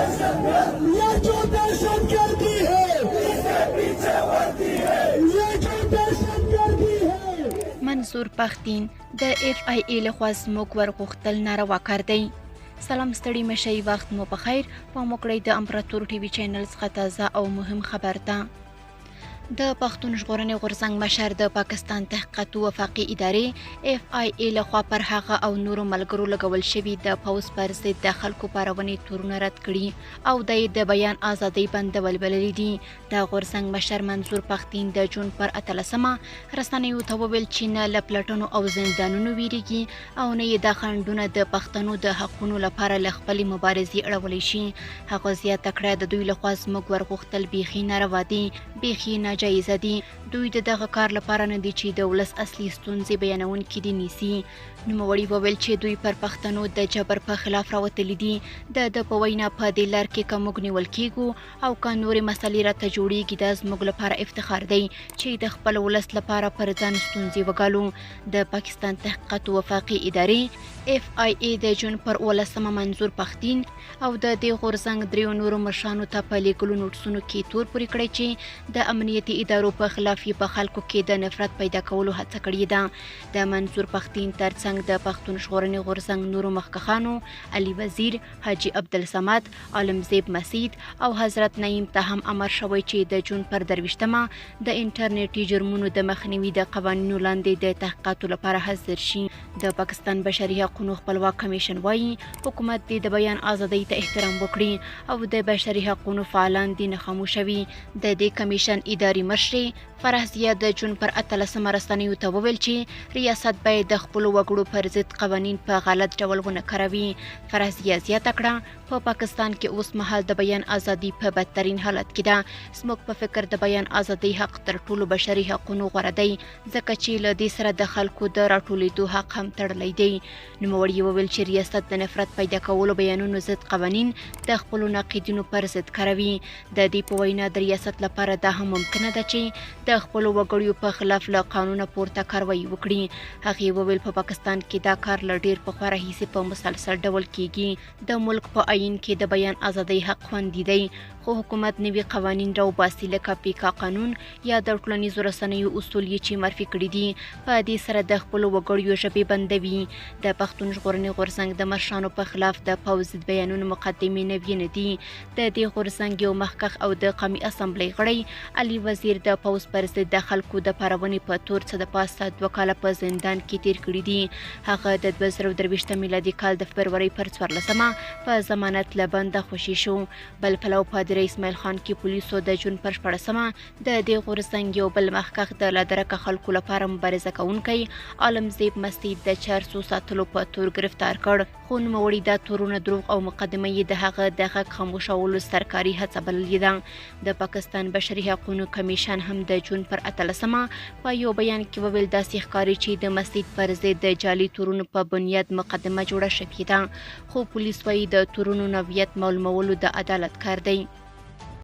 ये जो दहशतगर्दी है, इसके पीछे वर्दी है, ये जो दहशतगर्दी है. منظور پښتين د FIA لخوا زموږ ورغوښتل ناروا کار دی. سلام ستړي مشي وخت مو په خیر. په موکړی د امپراتور ټي وي چینل څخه تازه او مهم خبر ده. د پښتون ژغورنې غورځنګ مشر د پاکستان تحقیقاتو وفاقي ادارې FIA لخوا پر هغه او نورو ملګرو لګول شوي د پوځ پر ضد د خلکو پارونې تورونه رد کړي او د بیان ازادۍ بندول بللي دي. د غورځنګ مشر منظور پښتين د جون پر 18 رسنیو ته وویل چې نه له پلټنو او زندانونو ویریږي او نه یې د خنډونه د پښتنو د حقونو لپاره له خپلې مبارزې اړولی شي. هغه زیاته کړه د دوی لخوا زموږ ورغوښتل بیخي ناروا دي، بیخي جایزه دي. دوی د دغه کار لپاره نه دي چې د ولس اصلي ستونزې بیانونکي دي نیسي. نوموړي وویل چې دوی پر پښتنو د جبر په خلاف راوتلي دي. د په وینا په دې لار کې که موږ نیول کیږو او که نورې مسلې راته جوړیږي دا زموږ لپاره افتخار دی چې د خپل ولس لپاره پر ځان ستونزې وګالو. د پاکستان تحقیقاتو وفاقي ادارې FIA د جون پر 18 منظور پښتين او د دې غورځنګ دریو نورو مشرانو ته په لیکلو نوټسونو کې تور پورې کړی چې د امنیتي ادارو په خلاف په خلکو کې د نفرت پیدا کولو هڅه کړې ده. د منظور پښتين ترڅنګ د پښتون ژغورنې غورځنګ نورو مخکښانو علي وزیر، حاجی عبدالصمد، عالمزیب مسید او حضرت نعیم ته هم امر شوی چې د جون پر 23 د انټرنیټي جرمونو د مخنیوي د قوانینو لاندې د تحقیقاتو لپاره حاضر شي. د پاکستان بشري حقوقو خپلواک کمیشن وایي حکومت د بیان ازادۍ ته احترام وکړي او د بشري حقوقو فعالان دي نه خاموشه وي. د دې کمیشن اداري مشرې فرحزیه د جون پر 18 رسنیو ته وویل چې ریاست باید د خپلو وګړو پر ضد قوانین په غلط ډول ونه کاروي. فرحزیه زیاته کړه په پاکستان کې اوس مهال د بیان ازادي په بدترین حالت کې ده. زموږ په فکر د بیان ازادۍ حق تر ټولو بشري حقوقو غوره دی ځکه چې له دې سره د خلکو د راټولېدو حق هم تړلی دی. نوموړي وویل چې ریاست د نفرت پیدا کولو بیانونو ضد قوانین د خپلو ناقدینو پر ضد کاروي. د دې په وینا د ریاست لپاره دا هم ممکنه ده چې د خپلو وګړو په خلاف له قانونه پورته کاروایی وکړي. هغې وویل په پاکستان کې دا کار له ډیر پخوا راهیسې په مسلسل ډول کیږي. د ملک په آئین کې د بیان ازادۍ حق خوندي دی خو حکومت نوي قوانین راوباسي لکه پیکا قانون یا د ټولنیزو رسنیو اصول یې چې معرفي کړي دي. په دې سره د خپلو وګړو ژبې بندوي. د پښتون ژغورنې غورځنګ د مشرانو په خلاف د پوځ ضد بیانونو مقدمې نوي نه دي. د دې غورځنګ یو مخکښ او د قومي اسامبلۍ غړی علي وزیر د پوځ پر ضد د خلکو د پارونې په تور څه د پاسه 2 کاله په زندان کې تیر کړي دي. هغه د 2023 میلادي کال د فبرورۍ پر 14 په ضمانت له بنده خوشي شو. بل پلو پادري اسماعیل خان کې پولیسو د جون پر 14 د دې غورځنګ یو بل مخکښ د لادرکه خلکو لپاره مبارزه کوونکی عالمزیب مسید د 400 ساتلو په تور گرفتار کړ. خو نوموړي دا تورونه دروغ او مقدمه یې د هغه د غږ خاموشولو سرکاري هڅه بللې ده. د پاکستان بشري حقوقو کمیشن هم د جون پر 18 په یو بیان کې وویل داسې ښکاري چې د مسید پر ضد د جعلي تورونو په بنیاد مقدمه جوړه شوې ده خو پولیس وایي د تورونو نوعیت معلومولو د عدالت کار دی.